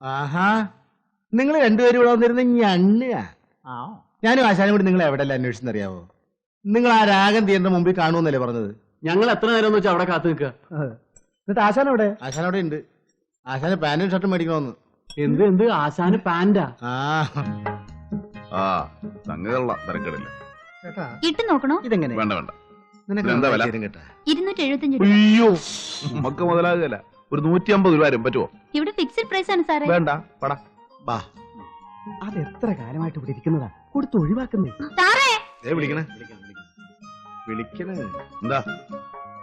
ആഹാ, നിങ്ങൾ രണ്ടുപേരും ഇവിടെ വന്നിരുന്ന ഞണ്ണുക. ഞാനും ആശാനും കൂടി നിങ്ങൾ എവിടെയല്ല അന്വേഷിച്ചെന്നറിയാവോ? നിങ്ങൾ ആ രാഗം തീയന്റെ മുമ്പിൽ കാണുമെന്നല്ലേ പറഞ്ഞത്? ഞങ്ങൾ എത്ര നേരം വെച്ചാൽ അവിടെ കാത്തു നിൽക്കുക. എന്നിട്ട് ആശാൻ എവിടെ? ആശാൻ അവിടെ ഉണ്ട്. ആശാന് പാന്റും ഷർട്ടും മേടിക്കണമെന്ന്. എന്ത് ആശാന് പാന്റാ? ആ സംഗതിയുള്ള തിരക്കിടില്ല. ഇട്ട് നോക്കണോ? ഇതെങ്ങനെ? വേണ്ട വേണ്ട. നിനക്ക് എന്താ വില? 275 രൂപ. അയ്യോ നമുക്ക് മുതലാകുകയല്ല. ഒരു 150 രൂപ വരും. പറ്റുമോ? ഇവിടെ ഫിക്സഡ് പ്രൈസ് ആണ് സാറേ. വേണ്ട പടാ. അത് എത്ര കാലമായിട്ട് ഇവിടെ ഇരിക്കുന്നതാ, കൊടുത്ത് ഒഴിവാക്കുന്നേ. സാറേ വിളിക്കണേ വിളിക്കണേ. എന്താ?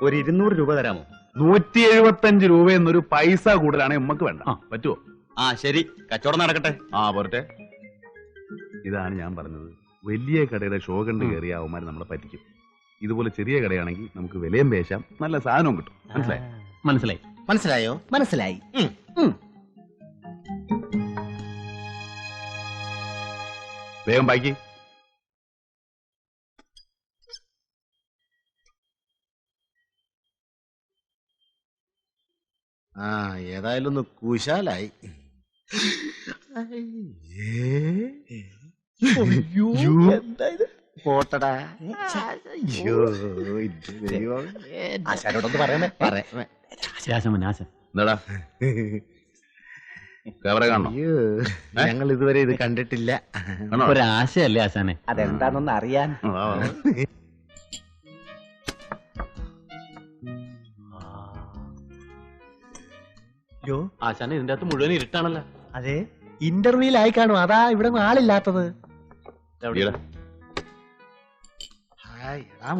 ഒരു 200 രൂപ തരാമോ? 175 രൂപ എന്നൊരു പൈസ കൂടുതലാണെങ്കിൽ ഉമ്മക്ക് വേണ്ട. പറ്റുമോ? ശരി, കച്ചവടം നടക്കട്ടെ. പോരട്ടെ. ഇതാണ് ഞാൻ പറഞ്ഞത്. വലിയ കടയുടെ ഷോ കണ്ട് കയറിയ അവന്മാർ നമ്മളെ പറ്റിക്കും. ഇതുപോലെ ചെറിയ കടയാണെങ്കിൽ നമുക്ക് വിലയും പേശാം, നല്ല സാധനവും കിട്ടും. മനസ്സിലായി? മനസ്സിലായോ? മനസ്സിലായി. വേഗം ബാക്കി. ഏതായാലും ഒന്ന് കുശാലായി. പോട്ടടാ. ആശാനോടൊന്ന് പറയണേ. എന്താടാ ക്യാമറ കാണണോ? ഞങ്ങൾ ഇതുവരെ ഇത് കണ്ടിട്ടില്ല. ഒരാശയല്ലേ ആശാനെ? അതെന്താണെന്ന് അറിയാൻ. ആശാനെ ഇതിന്റെ അകത്ത് മുഴുവൻ ഇരുട്ടാണല്ലോ. അതെ, ഇന്റർവ്യൂലായി കാണും. അതാ ഇവിടെ ആളില്ലാത്തത്.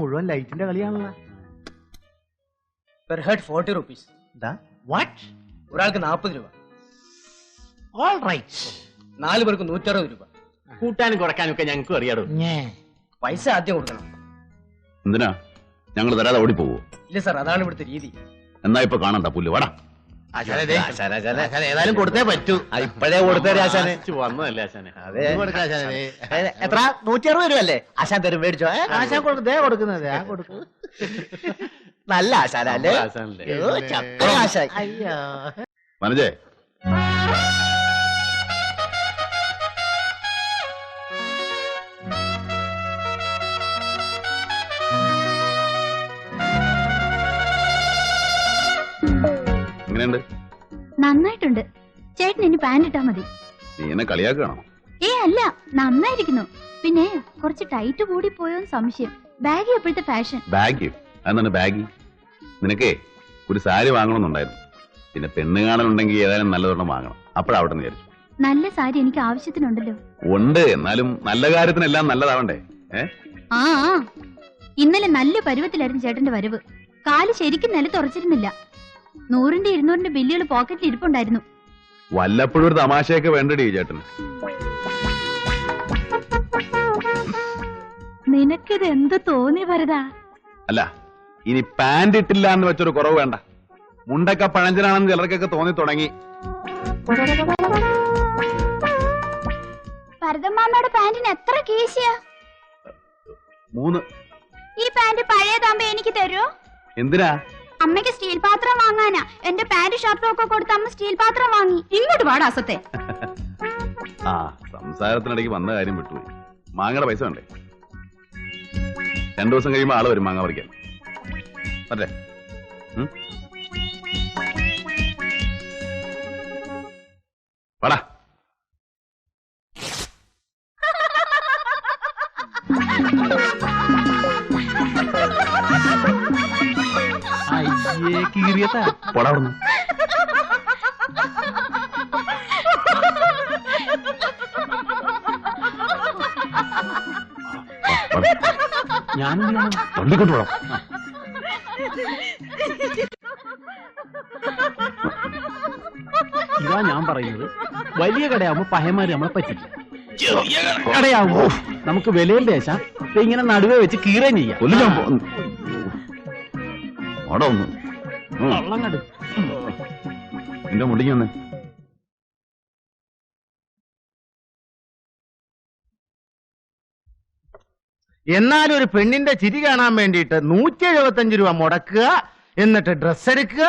മുഴുവൻ ലൈറ്റിന്റെ കളിയാണല്ലോ. Per head 40 rupees. ഒരാൾക്ക് 40 രൂപ. All right. 4 പേർക്ക് 160 രൂപ. കൂട്ടാനും കുറയ്ക്കാനും ഒക്കെ ഞങ്ങൾക്കും അറിയാടോ. പൈസ ആദ്യം കൊടുക്കണം. എന്തിനാ? ഞങ്ങൾ തരാതെ ഓടി പോവോ? ഇല്ല സാർ, അതാണ് ഇവിടുത്തെ രീതി. എന്നാ ഇപ്പൊ കാണണ്ട പുല്ല്. വാടാ. ഏതായാലും കൊടുത്തേ പറ്റൂ. ഇപ്പഴേ കൊടുത്തേ ആശാനെ. വന്നതല്ലേ ആശാനെ? എത്ര? 160 രൂപ അല്ലേ? ആശാൻ തരും, മേടിച്ചോ. ആശാൻ കൊടുക്കുന്നതേ കൊടുക്കുന്നത്. നല്ല ആശാനല്ലേ? ആശാൻ. അയ്യോ മനജേ, എങ്ങനെയുണ്ട്? നന്നായിട്ടുണ്ട്. ചേട്ടൻ ഇനി പാന്റ് ഇട്ടാ മതി. നീ എന്നെ കളിയാക്കണോ? അല്ല, നന്നായിരിക്കുന്നു. പിന്നെ കുറച്ച് ടൈറ്റ് കൂടി പോയോന്ന് സംശയം. ബാഗി എപ്പോഴത്തെ ഫാഷൻ? ബാഗ്? അതെന്താണ് ബാഗി? നിനക്കേ ഒരു സാരി വാങ്ങണമെന്നുണ്ടായിരുന്നു. പിന്നെ പെണ്ണ് കാണലുണ്ടെങ്കിൽ ഏതായാലും നല്ലതൊരെണ്ണം വാങ്ങണം. അപ്പോഴാവട്ടെ വിചാരിച്ചു. നല്ല സാരി എനിക്ക് ആവശ്യത്തിനുണ്ടല്ലോ. ഉണ്ട്, എന്നാലും നല്ല കാര്യത്തിനെല്ലാം നല്ലതാവണ്ടേ? ഇന്നലെ നല്ല പരുവത്തിലായിരുന്നു ചേട്ടന്റെ വരവ്. കാല് ശരിക്കും നിലത്തുറച്ചിരുന്നില്ല. 100ന്റെ 200ന്റെ ബില്ലുകൾ പോക്കറ്റിൽ ഇരിപ്പുണ്ടായിരുന്നു. വല്ലപ്പോഴും ഒരു തമാശയൊക്കെ വേണ്ടടി ചേട്ടന്. നിനക്കിത് എന്ത് തോന്നി വരതാ? അല്ല, ഇനി പാന്റ് ഇട്ടില്ല എന്ന് വെച്ചൊരു കുറവ് വേണ്ട. മുണ്ടൊക്കെ പഴഞ്ചനാണെന്ന് ചിലർക്കൊക്കെ തോന്നി തുടങ്ങി. ഭരതമ്മാമ്മയുടെ പാന്റിന് എത്ര കീശയാ? 3. ഈ പാന്റ് പഴയതാകുമ്പോ എനിക്ക് തരൂ. എന്തിനാ? അമ്മയ്ക്ക് സ്റ്റീൽ പാത്രം വാങ്ങാനാ. എന്റെ പാന്റ് ഷർട്ടും ഒക്കെ കൊടുത്ത് അമ്മ സ്റ്റീൽ പാത്രം വാങ്ങി. ഇങ്ങോട്ട് പാടാ അസത്തെ. സംസാരത്തിനിടയ്ക്ക് വന്ന കാര്യം വിട്ടുപോയി. മാങ്ങയുടെ പൈസ വേണ്ടേ? 2 ദിവസം കഴിയുമ്പോൾ ആള് വരും മാങ്ങ പറിക്കാൻ. അല്ലേ? പടാ. പോടാവുന്നു. ഞാനും വണ്ടിക്കൊണ്ട് പോടാം. ഇതാ ഞാൻ പറയുന്നത്. വലിയ കടയാവുമ്പോ പഹയന്മാര് നമ്മളെ പറ്റില്ല. കടയാവുമ്പോ നമുക്ക് വിലയും പേശാം. ഇങ്ങനെ നടുവേ വെച്ച് കീറുകയും ചെയ്യാം. എന്റെ മുടിക്ക് വന്നേ. എന്നാലും ഒരു പെണ്ണിന്റെ ചിരി കാണാൻ വേണ്ടിയിട്ട് 175 രൂപ മുടക്കുക, എന്നിട്ട് ഡ്രസ് എടുക്കുക,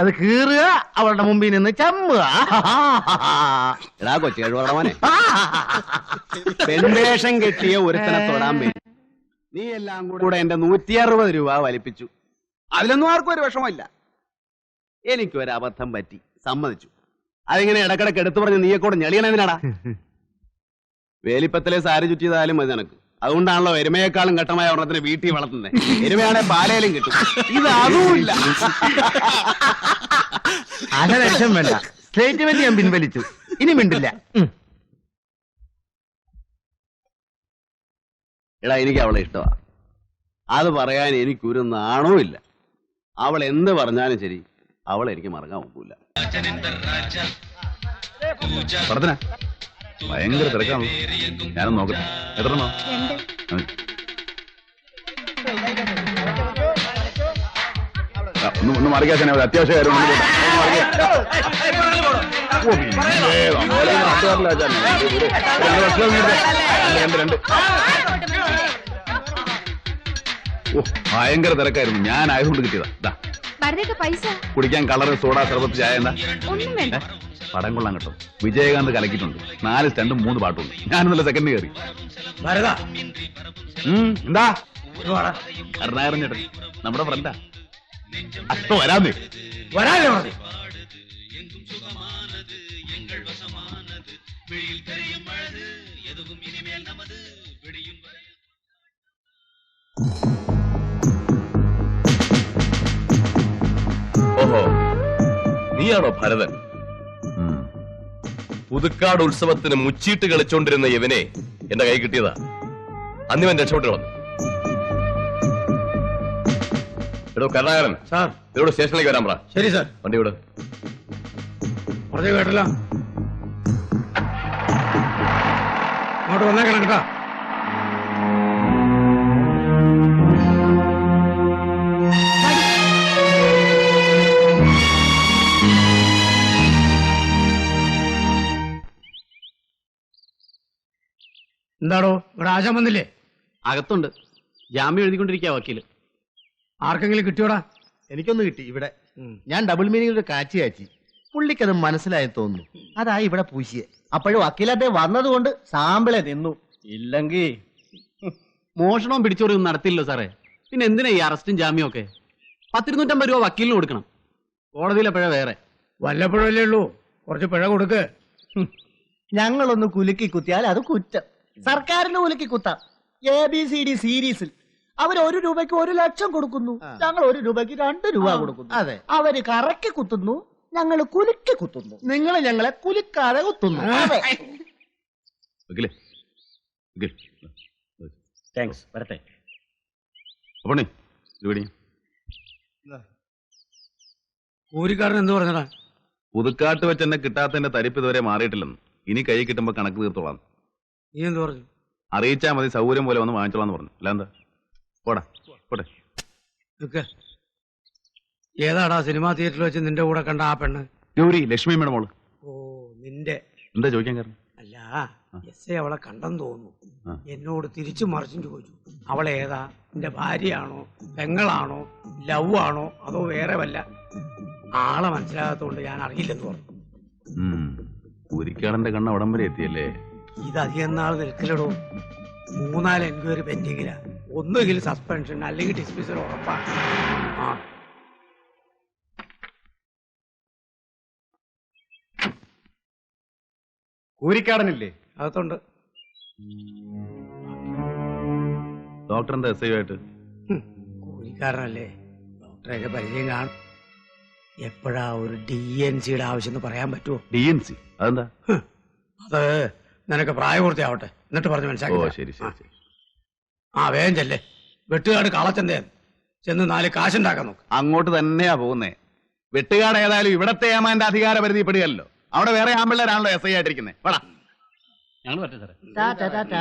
അത് കീറുക, അവളുടെ മുമ്പിൽ നിന്ന് ചമ്മുക. എടാ കൊച്ചു കഴിവറവനെ, പെൺവേഷം കെട്ടിയ ഒരുത്തനെ തൊടാൻ വേണ്ടി നീ എല്ലാം കൂടെ എന്റെ 160 രൂപ വലിപ്പിച്ചു. അതിലൊന്നും ആർക്കും ഒരു വിഷമമില്ല. എനിക്കൊരു അബദ്ധം പറ്റി, സമ്മതിച്ചു. അതിങ്ങനെ ഇടക്കിടക്ക് എടുത്തു പറഞ്ഞ് നീയെ കൂടെ ഞെളിയണതിനാടാ. വേലിപ്പത്തിലെ സാരി ചുറ്റിയതായാലും മതി നിനക്ക്. അതുകൊണ്ടാണല്ലോ എരുമയെക്കാളും ഘട്ടമായ ഒരെണ്ണത്തിന് വീട്ടിൽ വളർത്തുന്നത്. എരുമയാണെ പാലയിലും കിട്ടും, ഇത് അതുമില്ല. ലക്ഷം വേണ്ട, സ്റ്റേറ്റ്മെന്റ് ഞാൻ പിൻവലിച്ചു, ഇനി മിണ്ടില്ല. എടാ എനിക്ക് അവളെ ഇഷ്ടമാ, അത് പറയാൻ എനിക്കൊരു നാണവും ഇല്ല. അവൾ എന്ത് പറഞ്ഞാലും ശരി, അവളെ എനിക്ക് മറക്കാൻ ഒക്കില്ല. പറഞ്ഞ ഭയങ്കര തിരക്കാണല്ലോ, ഞാനൊന്ന് നോക്കട്ടെ. എത്രണ്ണോ? ഒന്ന് മറിക്കാശനെ, ഒരു അത്യാവശ്യ കാര്യം. ഭയങ്കര തിരക്കായിരുന്നു, ഞാൻ ആയതുകൊണ്ട് കിട്ടിയതാ. പൈസ കുടിക്കാൻ കളറ്, സോഡ, സർബത്ത്, ചായ എന്താ? ഒന്നും വേണ്ട. പടം കൊള്ളാൻ കേട്ടോ. വിജയകാന്ത് കലക്കിയിട്ടുണ്ട്. 4 സ്റ്റണ്ടും 3 പാട്ടുണ്ട്. ഞാനൊന്നല്ല സെക്കൻഡ് കയറി. എന്താ കരുണാകരൻ ചേട്ടൻ നമ്മുടെ ഫ്രണ്ടാ. അപ്പൊ വരാന്നേ. വരാനേ പറഞ്ഞു. ഓഹോ, നീയാണോ ഭരതൻ? പുതുക്കാട് ഉത്സവത്തിന് മുച്ചീട്ട് കളിച്ചോണ്ടിരുന്ന ഇവനെ എന്റെ കൈ കിട്ടിയതാ. അന്നിവൻ രക്ഷപ്പെട്ടു വന്നു. എടോ കരുണാകരൻ സാർ, ഇവരോട് സ്റ്റേഷനിലേക്ക് വരാൻ പറ. ശരി സാർ. വണ്ടി വിട്. പറഞ്ഞു കേട്ടല്ലോ, അങ്ങോട്ട് വന്നേക്കണം കേട്ടോ. എന്താടോ ഇവിടെ ആശാൻ വന്നില്ലേ? അകത്തുണ്ട്, ജാമ്യം എഴുതിക്കൊണ്ടിരിക്കുക വക്കീല്. ആർക്കെങ്കിലും കിട്ടിയോടാ? എനിക്കൊന്ന് കിട്ടി ഇവിടെ. ഞാൻ ഡബിൾ മീനിങ്ങിലൊരു കാച്ചി കാച്ചി. പുള്ളിക്കത് മനസ്സിലായി തോന്നുന്നു, അതായി ഇവിടെ പൂശിയെ. അപ്പോഴും വക്കീലത്തെ വന്നതുകൊണ്ട് സാമ്പിളെ നിന്നു. ഇല്ലെങ്കിൽ മോഷണവും പിടിച്ചോറും നടത്തില്ലോ സാറേ. പിന്നെ എന്തിനാ ഈ അറസ്റ്റും ജാമ്യവും ഒക്കെ? 250 രൂപ വക്കീലിന് കൊടുക്കണം, കോടതിയിലെ പിഴ വേറെ. വല്ലപ്പോഴല്ലേ ഉള്ളൂ, കുറച്ച് പിഴ കൊടുക്ക്. ഞങ്ങളൊന്ന് കുലുക്കി കുത്തിയാൽ അത് കുറ്റം. സർക്കാരിന് കുലുക്കി കുത്താം. ABCD സീരീസിൽ അവർ 1 രൂപയ്ക്ക് 1 ലക്ഷം കൊടുക്കുന്നു, ഞങ്ങൾ 1 രൂപയ്ക്ക് 2 രൂപ കൊടുക്കുന്നു. അതെ, അവര് കറക്കി കുത്തുന്നു, ഞങ്ങൾ കുലുക്കി കുത്തുന്നു. നിങ്ങൾ ഞങ്ങളെ കുലുക്കാതെ കുത്തുന്നു. അതെ. താങ്ക്സ്, വരട്ടെ. അപ്പണേ ഇവിടെ കൂലിക്കാരൻ എന്ത് പറഞ്ഞടാ? പുതുക്കാട്ട് വെച്ച് എന്നെ കിട്ടാത്തതിന്റെ തരിപ്പ് ഇതുവരെ മാറിയിട്ടില്ലെന്ന്. ഇനി കൈ കിട്ടുമ്പോ കണക്ക് തീർത്തോളാം. നീ എന്ത് പറഞ്ഞു? അറിയിച്ചാൽ മതി, സൗകര്യം പോലെ വന്ന് വാങ്ങിച്ചോളാന്ന് പറഞ്ഞു. അല്ല എന്താ? പോടാ പോട്ടെ. നിക്ക്. ഏതാടാ സിനിമാ തിയേറ്ററിൽ വെച്ച് നിന്റെ കൂടെ കണ്ട ആ പെണ്ണ്? ഗൗരി, ലക്ഷ്മിയമ്മയുടെ മോള്. ഓ, നിന്റെ. എന്താ ചോദിക്കാൻ കാരണം? അല്ല, എസ് ഐ അവളെ കണ്ടെന്ന് തോന്നുന്നു. ആ. എന്നോട് തിരിച്ചു മറിച്ചും ചോദിച്ചു, അവളെ ഏതാ? നിന്റെ ഭാര്യയാണോ, പെങ്ങളാണോ, ലവ് ആണോ, അതോ വേറെ വല്ല? ആളെ മനസ്സിലാകാത്തോണ്ട് ഞാൻ അറിയില്ലെന്ന് പറഞ്ഞു. കുരിക്കാടന്റെ കണ്ണ് അവിടം വരെ എത്തിയല്ലേ? ഇത് അധികം നാൾ നിൽക്കലടോ. 3-4 എൻക്വയറി പെൻഡിങ്ങില. ഒന്നുകിൽ സസ്പെൻഷൻ അല്ലെങ്കിൽ ഡിസ്മിസൽ ഉറപ്പാണ്. ആ, കൂരിക്കാടനില്ലേ? അകത്തുണ്ട്. ഡോക്ടറിന്റെ എസ് ഐ ആയിട്ട് കൂലിക്കാരനല്ലേ, ഡോക്ടറെയൊക്കെ പരിചയം കാണും. എപ്പോഴാ ഒരു DNCയുടെ ആവശ്യം എന്ന് പറയാൻ പറ്റുമോ? DNC അതെന്താ? അത് നിനക്ക് പ്രായപൂർത്തിയാവട്ടെ, എന്നിട്ട് പറഞ്ഞ് ഓ മനസ്സിലാക്കി. ശരി ശരി ശരി. ആ, വേഗം ചെല്ലേ. വെട്ടുകാട് കളച്ചന്തയാണ്, ചെന്ന് 4 കാശുണ്ടാക്കാൻ നോക്ക്. അങ്ങോട്ട് തന്നെയാ പോകുന്നേ. വെട്ടുകാട് ഏതായാലും ഇവിടത്തെ ഏമാന്റെ അധികാര പരിധി പെടുകയല്ലോ. അവിടെ വേറെ ആമ്പിള്ളേരാണല്ലോ എസ് ഐ ആയിട്ടിരിക്കുന്നത്. വേടാ ഞങ്ങൾ പറ്റേ സാറേ. ടാ, ടാ, ടാ, ടാ.